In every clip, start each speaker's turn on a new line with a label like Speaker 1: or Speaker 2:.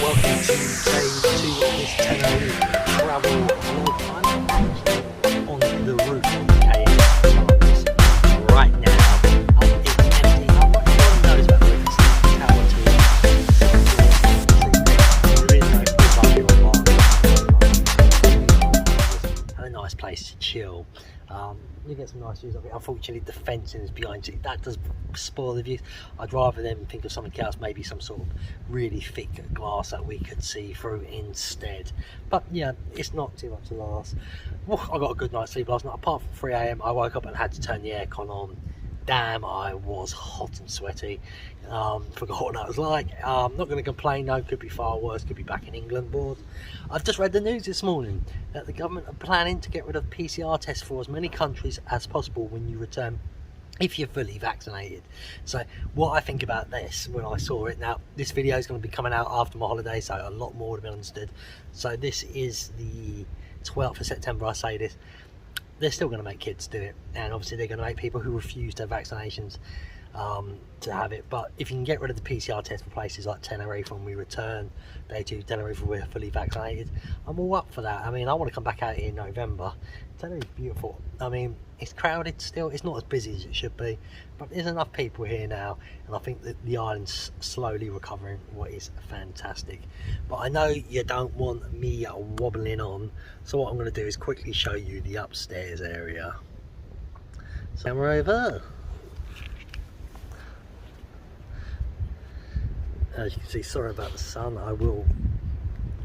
Speaker 1: welcome to day 2 of this Tenerife travel vlog. I'm actually on the roof of the KS right now. It's empty. I'm not sure who knows about the roof. There is no food a nice place to chill. You get some nice views of it. Unfortunately, the fencing is behind you. That does spoil the views. I'd rather them think of something else, maybe some sort of really thick glass that we could see through instead. But yeah, it's not too much to last. I got a good night's sleep last night. Apart from 3 AM, I woke up and had to turn the aircon on. Damn, I was hot and sweaty. Forgot what that was like. Not going to complain though, could be far worse, could be back in England bored. I've just read the news this morning that the government are planning to get rid of PCR tests for as many countries as possible when you return, if you're fully vaccinated. So what I think about this when I saw it, now this video is going to be coming out after my holiday, so a lot more would have been understood. So this is the 12th of September, I say this. They're still going to make kids do it, and obviously they're going to make people who refuse their vaccinations to have it. But if you can get rid of the PCR test for places like Tenerife when we return, day 2 Tenerife when we're fully vaccinated, I'm all up for that. I mean, I want to come back out here in November. Tenerife's beautiful. I mean, it's crowded still, it's not as busy as it should be, but there's enough people here now, and I think that the island's slowly recovering, what is fantastic. But I know you don't want me wobbling on, so what I'm going to do is quickly show you the upstairs area. So we're over. As you can see, sorry about the sun, I will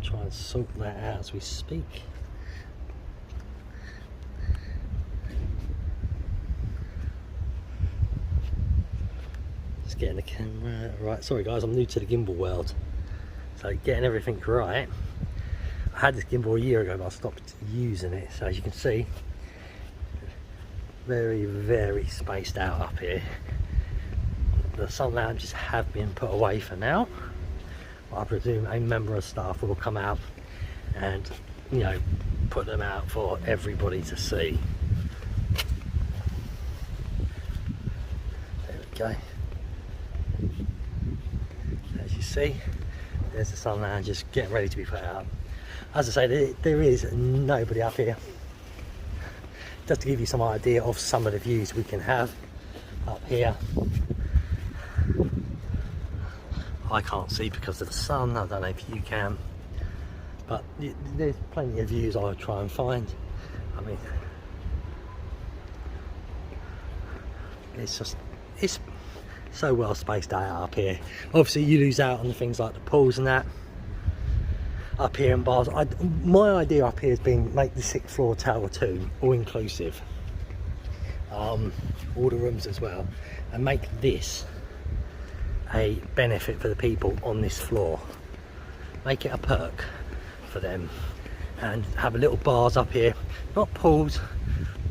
Speaker 1: try and sort that out as we speak. Just getting the camera right. Sorry guys, I'm new to the gimbal world, so getting everything right. I had this gimbal a year ago, but I stopped using it. So as you can see, very spaced out up here. The sun lounges have been put away for now. I presume a member of staff will come out and, you know, put them out for everybody to see. There we go. As you see, there's the sun lounges getting ready to be put out. As I say, there is nobody up here. Just to give you some idea of some of the views we can have up here. I can't see because of the sun, I don't know if you can, but there's plenty of views I'll try and find. I mean, it's so well spaced out up here. Obviously you lose out on the things like the pools and that up here in bars. My idea up here has been make the 6th floor Tower 2 all inclusive, all the rooms as well, and make this a benefit for the people on this floor. Make it a perk for them, and have a little bars up here, not pools,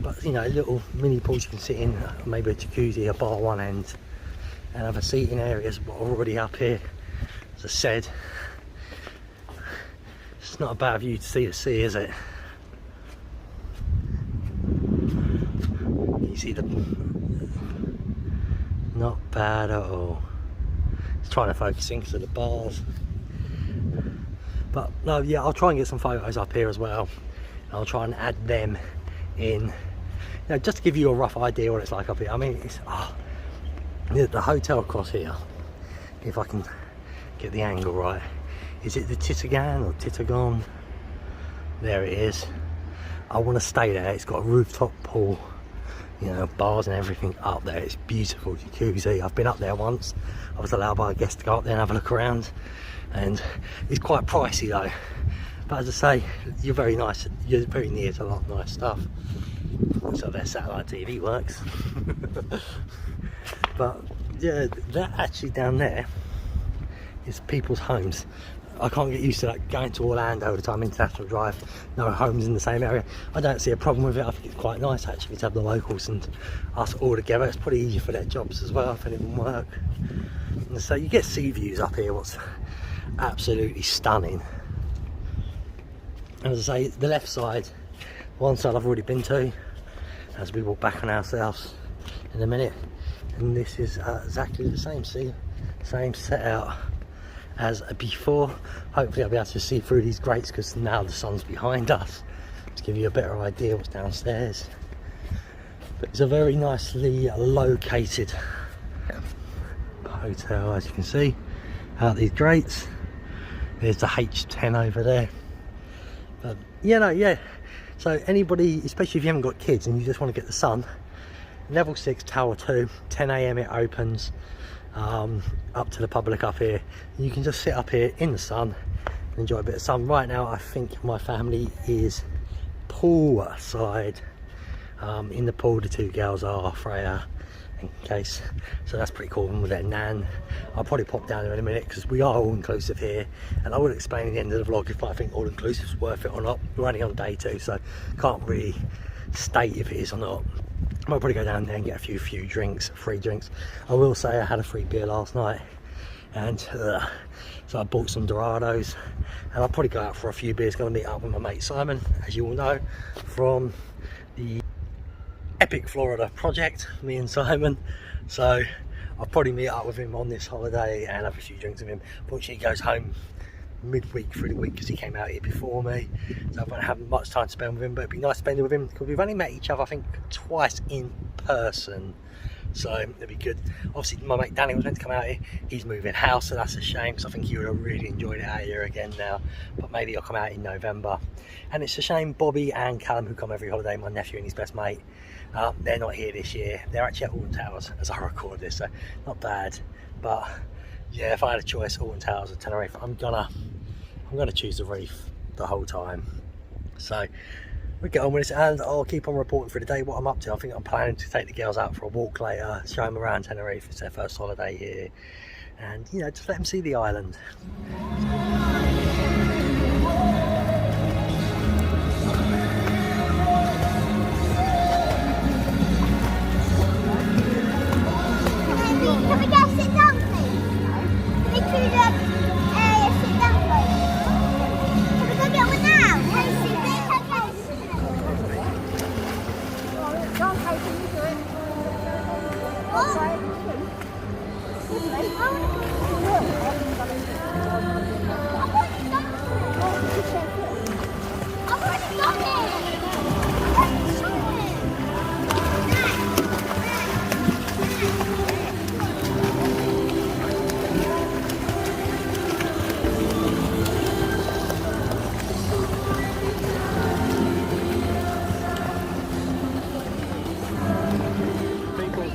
Speaker 1: but you know, little mini pools you can sit in, maybe a jacuzzi, a bar one end, and have a seating areas already up here. As I said, it's not a bad view to see the sea, is it? You see the, not bad at all. Trying to focus in because of the bars, but no, yeah, I'll try and get some photos up here as well. I'll try and add them in, you know, just to give you a rough idea what it's like up here. I mean, it's the hotel across here, if I can get the angle right. Is it the Titagan or Titagon? There it is. I want to stay there. It's got a rooftop pool, you know, bars and everything up there. It's beautiful, jacuzzi. I've been up there once. I was allowed by a guest to go up there and have a look around, and it's quite pricey though. But as I say, you're very nice. You're very near to a lot of nice stuff. So their satellite TV works. But yeah, that actually down there is people's homes. I can't get used to that, going to Orlando all the time, International Drive, no homes in the same area. I don't see a problem with it. I think it's quite nice actually to have the locals and us all together. It's pretty easy for their jobs as well, if it didn't work. And so you get sea views up here, what's absolutely stunning. And as I say, the left side, one side I've already been to, as we walk back on ourselves in a minute. And this is exactly the same, see? Same set out as before. Hopefully I'll be able to see through these grates because now the sun's behind us, to give you a better idea what's downstairs. But it's a very nicely located hotel, as you can see out these grates. There's the H10 over there. But you know, yeah, so anybody, especially if you haven't got kids and you just want to get the sun, level 6 tower 2, 10 AM it opens up to the public up here. You can just sit up here in the sun and enjoy a bit of sun. Right now I think my family is poolside. In the pool the 2 girls are, Freya and Case, so that's pretty cool. And with their nan, I'll probably pop down there in a minute because we are all inclusive here, and I will explain at the end of the vlog if I think all inclusive is worth it or not. We're only on day 2, so can't really state if it is or not. I'll probably go down there and get a few drinks, free drinks. I will say I had a free beer last night, and so I bought some Dorados, and I'll probably go out for a few beers. Going to meet up with my mate Simon, as you all know, from the Epic Florida project, me and Simon. So I'll probably meet up with him on this holiday and have a few drinks with him. Fortunately he goes home midweek through the week because he came out here before me, so I won't have much time to spend with him, but it'd be nice spending with him because we've only met each other I think twice in person, so it'd be good. Obviously my mate Danny was meant to come out here, he's moving house, so that's a shame because I think he would have really enjoyed it out here again now, but maybe I'll come out in November. And it's a shame Bobby and Callum, who come every holiday, my nephew and his best mate, they're not here this year. They're actually at Alton Towers as I record this, so not bad. But yeah, if I had a choice, Alton Towers or Tenerife, I'm gonna choose the Reef the whole time. So we'll get on with this, and I'll keep on reporting for the day what I'm up to. I think I'm planning to take the girls out for a walk later, show them around Tenerife. It's their first holiday here, and you know, just let them see the island.
Speaker 2: Can we go sit down, please? Can we do the sit down, please? Can we go get one now? Can you sit there? Don't take it, you do it. What? I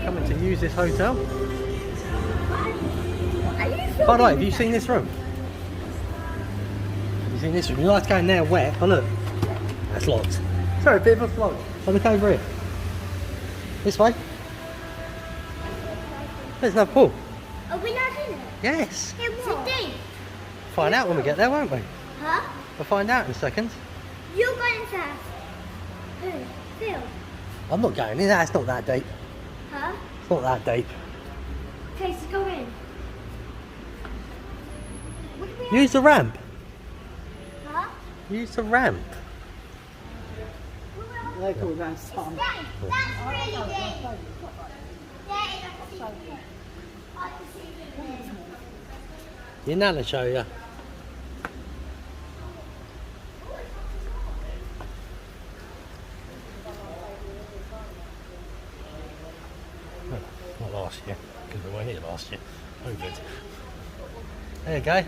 Speaker 1: Coming to use this hotel. By the way, have you seen this room? Have you seen this room? You like to go in there wet? Oh look, that's locked. Sorry, a bit of a vlog. Oh, look over here. This way. There's no pool.
Speaker 2: Are we not in it?
Speaker 1: Yes.
Speaker 2: Is it deep?
Speaker 1: Find out when we get there, won't we?
Speaker 2: Huh?
Speaker 1: We'll find out in a second.
Speaker 2: You're going first. Who? Phill.
Speaker 1: I'm not going in. It's not that deep.
Speaker 2: Huh?
Speaker 1: It's not that deep.
Speaker 2: Okay, so go in.
Speaker 1: Use the ramp.
Speaker 2: Huh?
Speaker 1: Use the ramp.
Speaker 3: They call that sun.
Speaker 2: That's really deep. Yeah, it's so deep. I can see it.
Speaker 1: Your nana show you. Not last year, because we weren't here last year. COVID. There you go.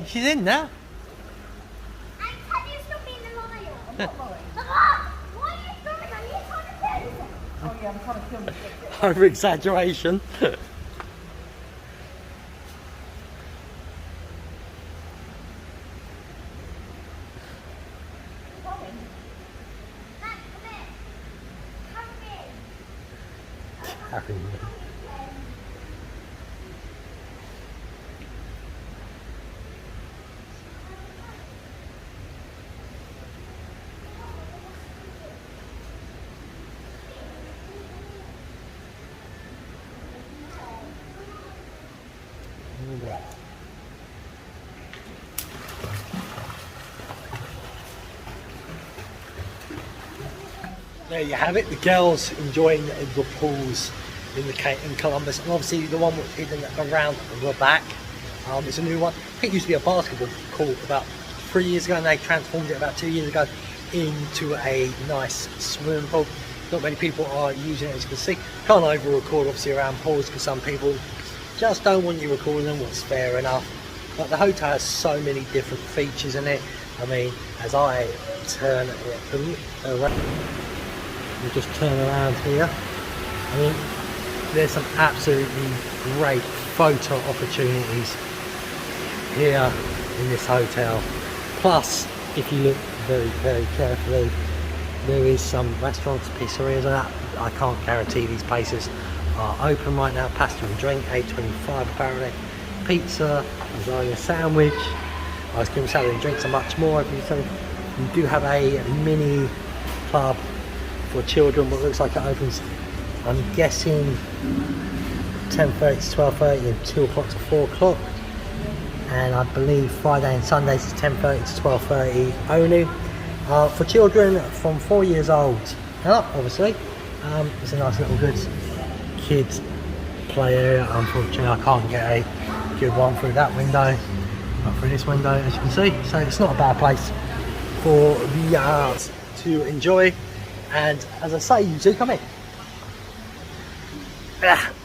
Speaker 1: She's in now.
Speaker 2: I tell you stop being a liar. Why are you filming? Are you trying to do something?
Speaker 3: Oh yeah, I'm trying to film it.
Speaker 1: Over exaggeration. Carry me. there you have it. The girls enjoying the pools in Columbus, and obviously the one around the back. It's a new one. I think it used to be a basketball court about 3 years ago, and they transformed it about 2 years ago into a nice swimming pool. Not many people are using it, as you can see. Can't over record obviously around pools because some people just don't want you recording them, what's fair enough. But the hotel has so many different features in it. I mean, as I turn it around, we just turn around here. I mean, there's some absolutely great photo opportunities here in this hotel. Plus, if you look very, very carefully, there is some restaurants, pizzerias and that. I can't guarantee these places are open right now. Pasta and drink, $8.25 apparently. Pizza, lasagna sandwich, ice cream salad and drinks, and much more. You do have a mini club for children, what looks like it opens, I'm guessing 10:30 to 12:30 and 2 o'clock to 4 o'clock. And I believe Friday and Sundays is 10:30 to 12:30 only. For children from 4 years old and up, obviously. It's a nice little good kids play area. Unfortunately, I can't get a good one through that window, not through this window, as you can see. So it's not a bad place for the to enjoy. And as I say, you do come in.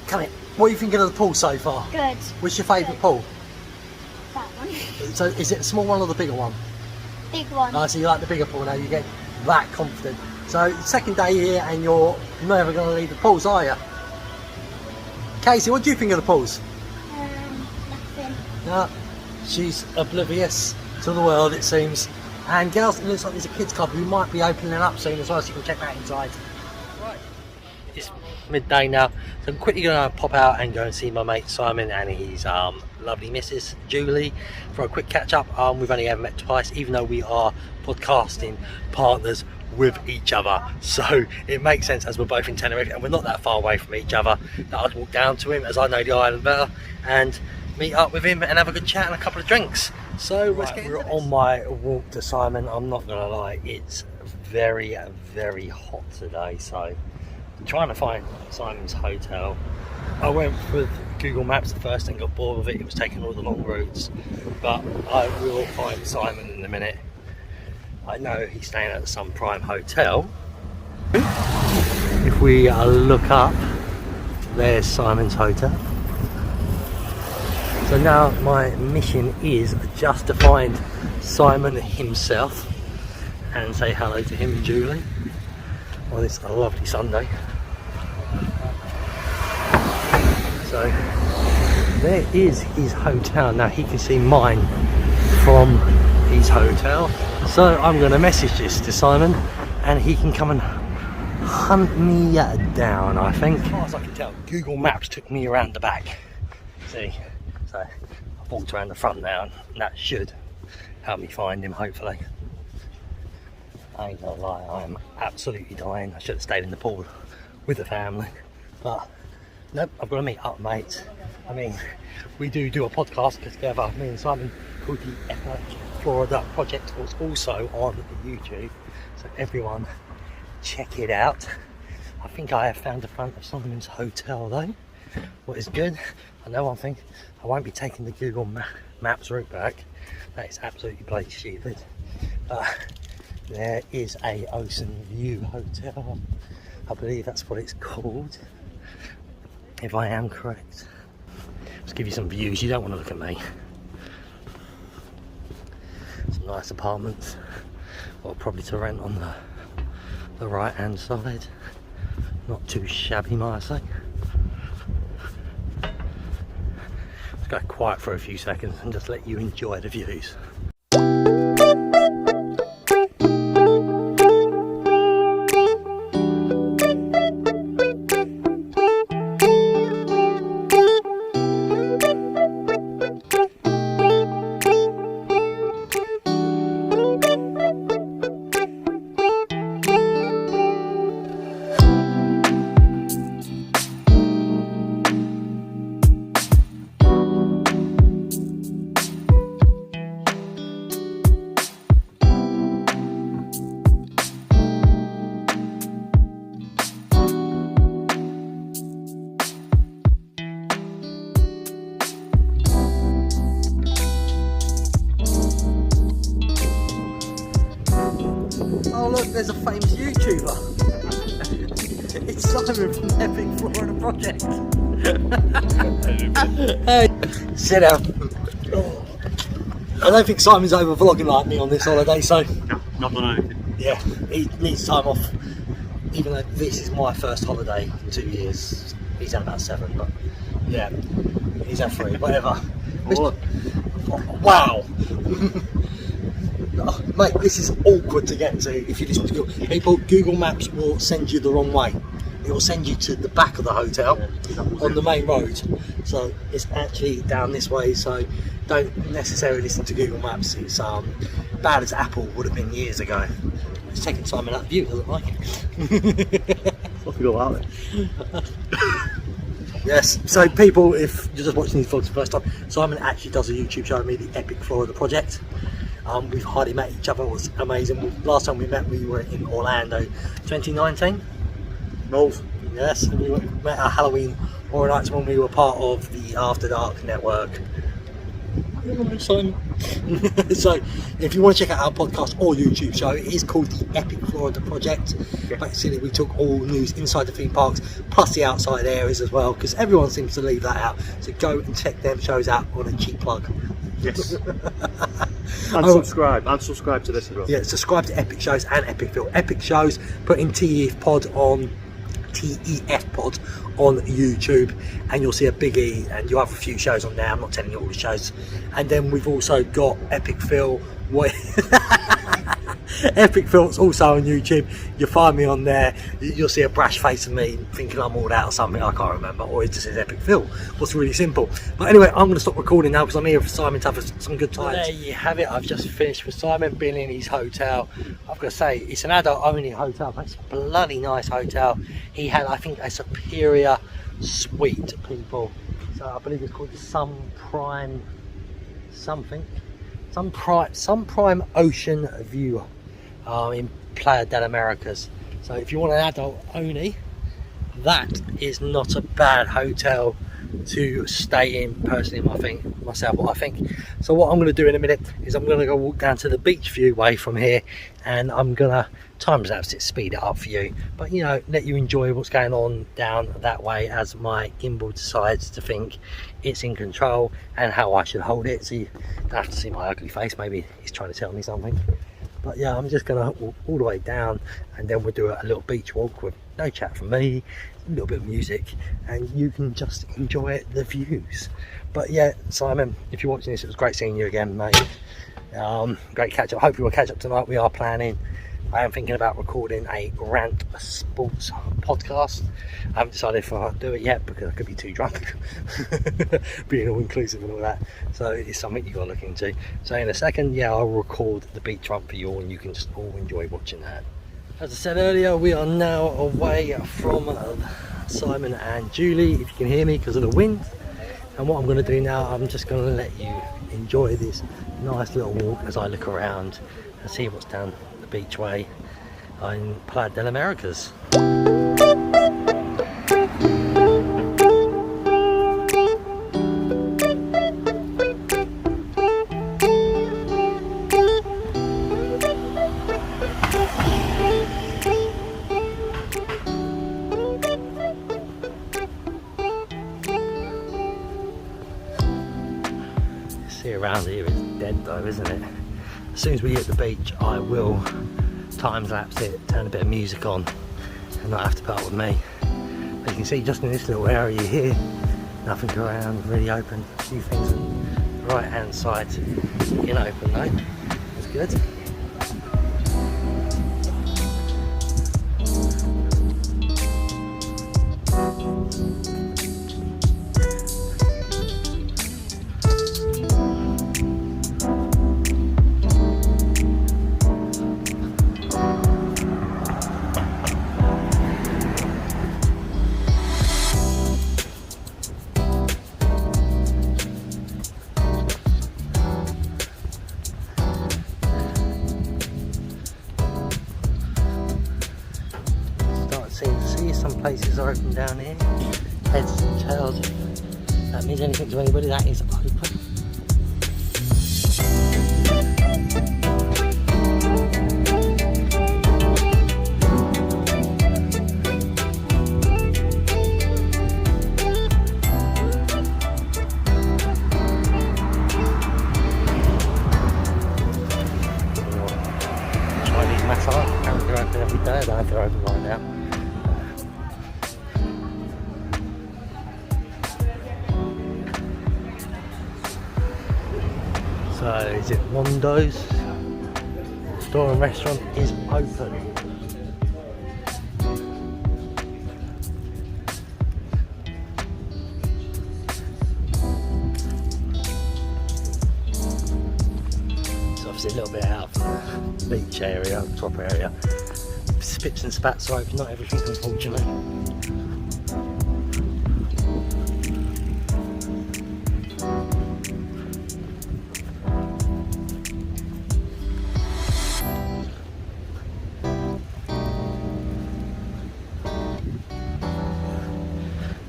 Speaker 1: Come in. What are you thinking of the pool so far?
Speaker 2: Good.
Speaker 1: What's your favourite pool?
Speaker 2: That one.
Speaker 1: So is it the small one or the bigger one?
Speaker 2: Big one.
Speaker 1: So you like the bigger pool now, you get that confident. So second day here and you're never going to leave the pools, are you? Casey, what do you think of the pools?
Speaker 2: Nothing.
Speaker 1: No, she's oblivious to the world, it seems. And girls, it looks like there's a kids club who might be opening up soon as well, so you can check that inside. Right, it's midday now, so I'm quickly going to pop out and go and see my mate Simon and his lovely missus Julie for a quick catch up. We've only ever met twice, even though we are podcasting partners with each other, so it makes sense, as we're both in Tenerife and we're not that far away from each other, that I'd walk down to him, as I know the island better, and meet up with him and have a good chat and a couple of drinks. So we're on my walk to Simon. I'm not gonna lie, it's very, very hot today, so I'm trying to find Simon's hotel. I went with Google Maps at first and got bored with it. It was taking all the long routes, but I will find Simon in a minute. I know he's staying at some prime hotel. If we look up, there's Simon's hotel. So now my mission is just to find Simon himself and say hello to him and Julie on this lovely Sunday. So there is his hotel. Now he can see mine from his hotel. So I'm going to message this to Simon and he can come and hunt me down, I think. As far as I can tell, Google Maps took me around the back. See? So I've walked around the front now and that should help me find him, hopefully. I ain't gonna lie, I am absolutely dying. I should have stayed in the pool with the family. But nope, I've got to meet up, mate. I mean, we do a podcast together, me and Simon, called the Epic Florida Project. It's also on YouTube, so everyone check it out. I think I have found the front of Simon's hotel though. What is good, I know one thing, I won't be taking the Google Maps route back. That is absolutely bloody stupid. There is a Ocean View Hotel, I believe that's what it's called, if I am correct. Let's give you some views, you don't want to look at me. Some nice apartments, or probably to rent on the right hand side. Not too shabby, might I say. Let's go quiet for a few seconds and just let you enjoy the views. Oh look, there's a famous YouTuber. It's Simon from Epic Florida Project. Hey, sit down. I don't think Simon's over vlogging like me on this holiday, so
Speaker 4: No, not tonight.
Speaker 1: yeah, he needs time off. Even though this is my first holiday in 2 years, he's had about 7, but yeah, he's had 3, whatever.
Speaker 4: Oh.
Speaker 1: Wow. Oh, mate, this is awkward to get to if you listen to Google. People, Google Maps will send you the wrong way. It will send you to the back of the hotel on the main road. So it's actually down this way, so don't necessarily listen to Google Maps. It's bad as Apple would have been years ago. It's taking Simon out of view, doesn't like it.
Speaker 4: What to go out there?
Speaker 1: Yes, so people, if you're just watching these vlogs for the first time, Simon actually does a YouTube show with me, the Epic Florida Project. We've hardly met each other, it was amazing. Last time we met, we were in Orlando 2019.
Speaker 4: Knowles.
Speaker 1: Yes, and we met at Halloween Horror Nights when we were part of the After Dark network. Simon. So if you want to check out our podcast or YouTube show, it is called the Epic Florida Project. Basically we took all news inside the theme parks plus the outside areas as well, because everyone seems to leave that out, so go and check them shows out on a cheap plug.
Speaker 4: Yes. And subscribe to this as well.
Speaker 1: Yeah, subscribe to Epic Shows and Epic Phill. Epic Shows, put in TEF Pod on YouTube and you'll see a big E, and you'll have a few shows on there. I'm not telling you all the shows. And then we've also got Epic Phill. Epic Phill's also on YouTube. You'll find me on there. You'll see a brash face of me thinking I'm all out or something, I can't remember, or it just says Epic Phill. What's really simple. But anyway, I'm going to stop recording now because I'm here for Simon to have some good times. There you have it. I've just finished with Simon, been in his hotel. I've got to say, it's an adult only hotel, but it's a bloody nice hotel. He had, I think, a superior suite, people. So I believe it's called the Some Prime Ocean View in Playa del Américas. So if you want an adult only, that is not a bad hotel to stay in. Personally, I think so. What I'm going to do in a minute is I'm going to go walk down to the beach view way from here, and I'm going to time-lapse it, speed it up for you, but you know, let you enjoy what's going on down that way as my gimbal decides to think it's in control and how I should hold it. So you don't have to see my ugly face, maybe he's trying to tell me something. But yeah, I'm just gonna walk all the way down, and then we'll do a little beach walk with no chat from me, a little bit of music, and you can just enjoy the views. But yeah, Simon, if you're watching this, it was great seeing you again, mate. Great catch up. Hopefully we'll catch up tonight. We are planning, I am thinking about recording a Rant sports podcast. I haven't decided if I'll do it yet because I could be too drunk, being all inclusive and all that. So it's something you've got to look into. So in a second, yeah, I'll record the beach run for you all, and you can just all enjoy watching that. As I said earlier, we are now away from Simon and Julie, if you can hear me because of the wind. And what I'm going to do now, I'm just going to let you enjoy this nice little walk as I look around and see what's down the beach way in Playa del Américas. See around here is dead though, isn't it? As soon as we hit the beach, I will time-lapse it, turn a bit of music on, and not have to put up with me. But you can see just in this little area here, nothing around, really open. A few things on the right hand side in open though. It's good. Some places are open down here, heads and tails. If that means anything to anybody, that is open. open every day. I don't know if they're open right now. So is it Mondo's? Store and restaurant is open. A little bit out of the beach area, top area. Spips and spats are open, not everything unfortunately.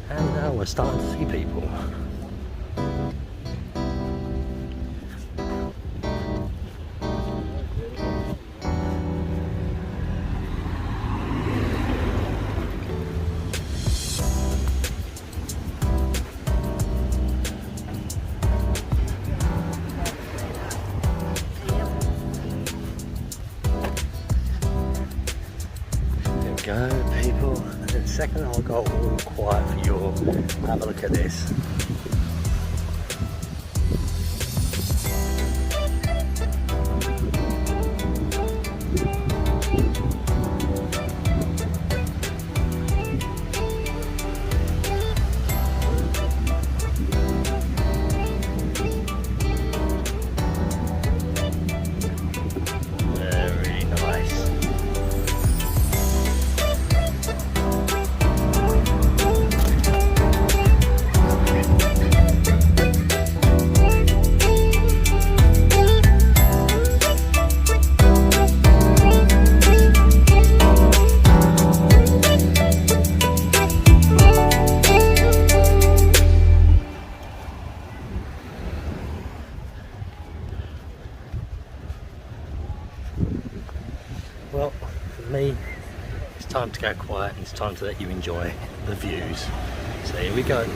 Speaker 1: And now we're starting to see people. Go people, and in a second I'll go all quiet for you all. Have a look at this. Very nice. Well, for me, it's time to go quiet and it's time to let you enjoy the views. So here we go.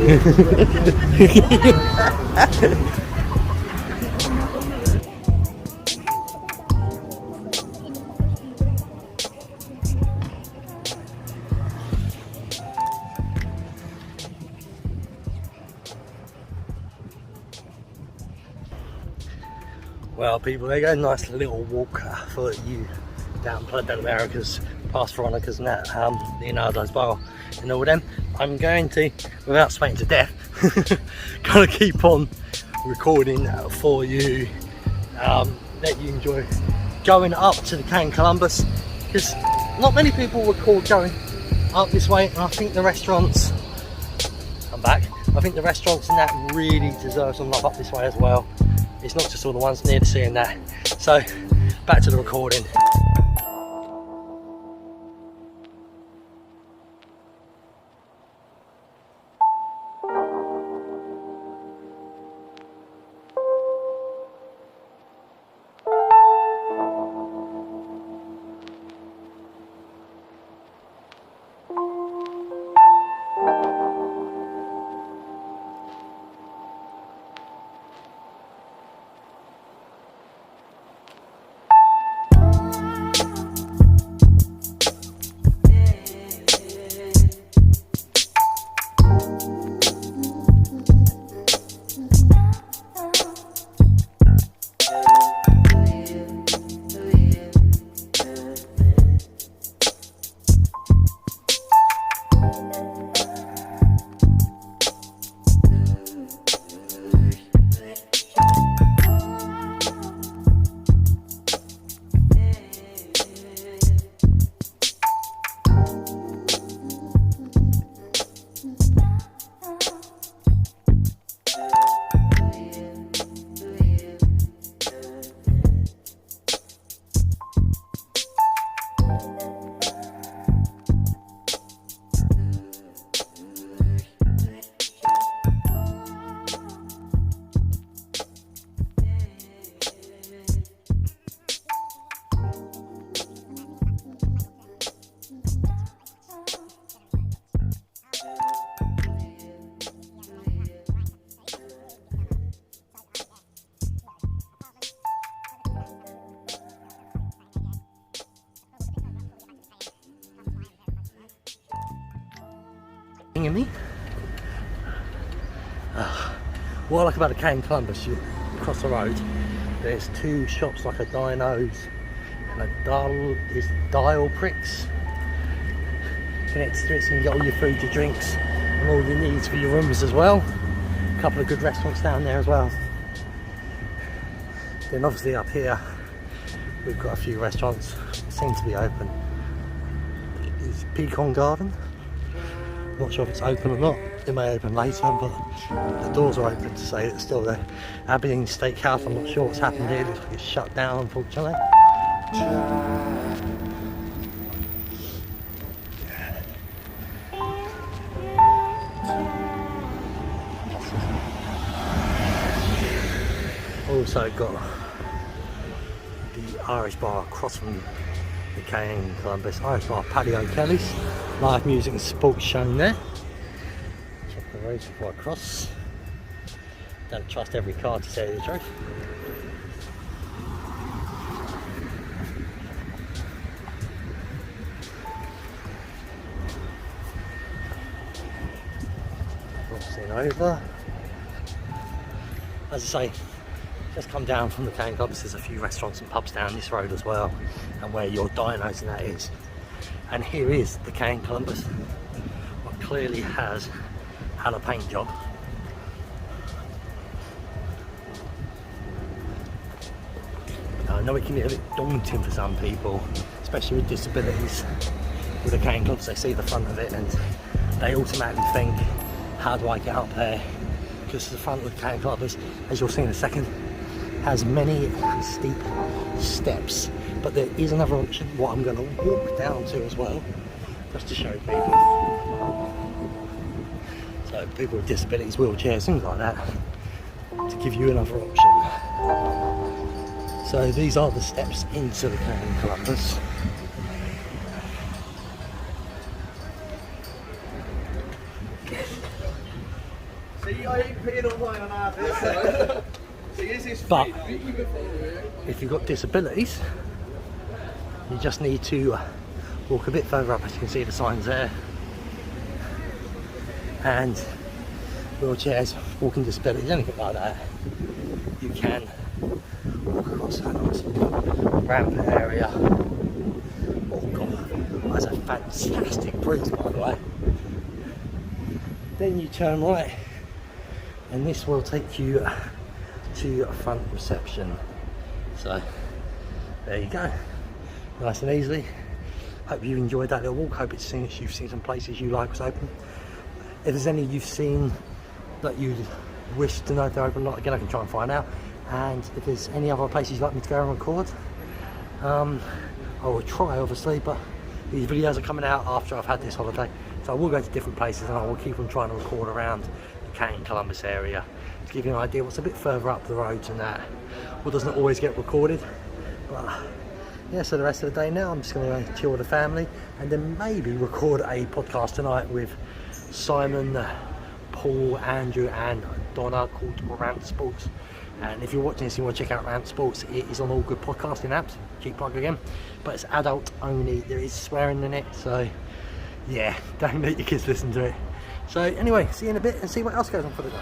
Speaker 1: Well, people, there you go, nice little walk for you down Playa de Américas, past Veronica's and that, Leonardo's bar and all them. I'm going to, without sweating to death, gonna keep on recording for you, let you enjoy going up to the Can Columbus, because not many people record going up this way, and I think the restaurants, I'm back, I think the restaurants and that really deserve some love up this way as well. It's not just all the ones near the sea and that. So, back to the recording. Me. What I like about the Can Columbus, you cross the road, there's two shops like a Dino's and a Dial Pricks connected to it, so you can get all your food, your drinks and all your needs for your rooms as well. A couple of good restaurants down there as well. Then obviously up here we've got a few restaurants that seem to be open. It's Pecan Garden. Not sure if it's open or not. It may open later, but the doors are open to say it's still there. Aberdeen Steakhouse, I'm not sure what's happened here. It looks like it's shut down, unfortunately. Also got the Irish bar across from the Can Columbus. Irish bar, Patio Kelly's. Live music and sports shown there. Check the roads before I cross. Don't trust every car to say the truth. Crossing over. As I say, just come down from the Can Columbus, there's a few restaurants and pubs down this road as well, and where your Dinos and that is. And here is the Can Columbus, what clearly has had a paint job. I know it can be a bit daunting for some people, especially with disabilities. With the Can Columbus, they see the front of it and they automatically think, how do I get up there? Because the front of the Can Columbus, as you'll see in a second, has many steep steps. But there is another option, what I'm going to walk down to as well, just to show people. So people with disabilities, wheelchairs, things like that, to give you another option. So these are the steps into the Can Columbus. But if you've got disabilities, you just need to walk a bit further up. As you can see, the signs there. And wheelchairs, walking disabilities, anything like that, you can walk across that nice ramp area. Oh god, that's a fantastic breeze, by the way. Then you turn right, and this will take you to a front reception. So there you go, nice and easy. Hope you enjoyed that little walk. Hope you've seen some places you like was open. If there's any you've seen that you wish to know if they're open or not, again I can try and find out. And if there's any other places you'd like me to go and record, I will try obviously, but these videos are coming out after I've had this holiday, so I will go to different places and I will keep on trying to record around the Canton, Columbus area to give you an idea what's a bit further up the roads and that, what doesn't always get recorded. But yeah, so the rest of the day now I'm just going to chill with the family and then maybe record a podcast tonight with Simon, Paul, Andrew and Donna called Rant Sports. And if you're watching this and you want to check out Rant Sports, it is on all good podcasting apps. Cheap plug again, but it's adult only. There is swearing in it, so yeah, don't let your kids listen to it. So anyway, see you in a bit and see what else goes on for the day.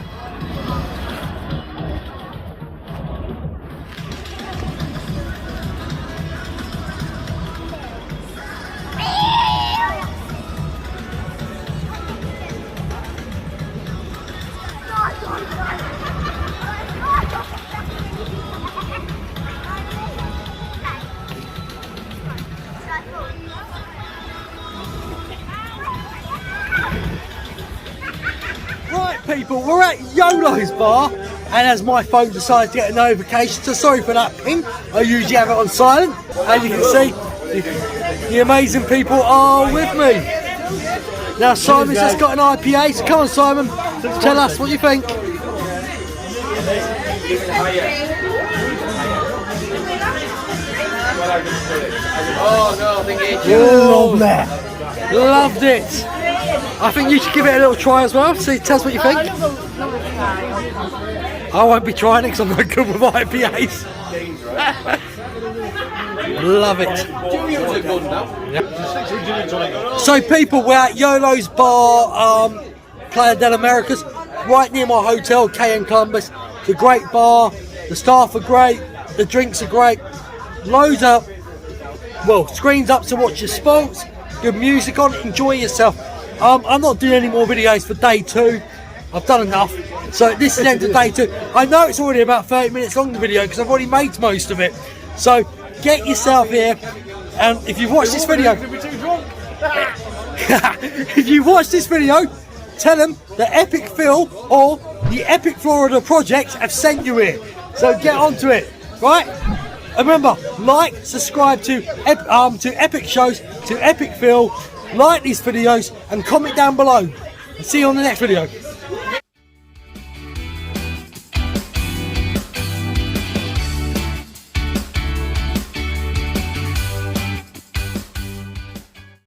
Speaker 1: Right people, we're at YOLO's bar, and as my phone decided to get a notification, so sorry for that ping, I usually have it on silent. As you can see, the amazing people are with me. Now Simon's just got an IPA, so come on Simon, tell us what you think.
Speaker 5: Oh no, I think it's
Speaker 1: Love that. Loved it. I think you should give it a little try as well. See, tell us what you think. I won't be trying it because I'm not good with IPAs. Love it. So people, we're at YOLO's bar, Playa del Américas, right near my hotel, KM Columbus. It's a great bar, the staff are great, the drinks are great, loads up, well, screens up to watch your sports, good music on, enjoy yourself. I'm not doing any more videos for day 2. I've done enough. So this is the end of day 2. I know it's already about 30 minutes long, the video, because I've already made most of it. So get yourself here, and if you've watched this video, if you've watched this video, tell them that Epic Phill or the Epic Florida Project have sent you here. So get onto it, right? And remember, like, subscribe to Epic Shows, to Epic Phill. Like these videos and comment down below. And see you on the next video.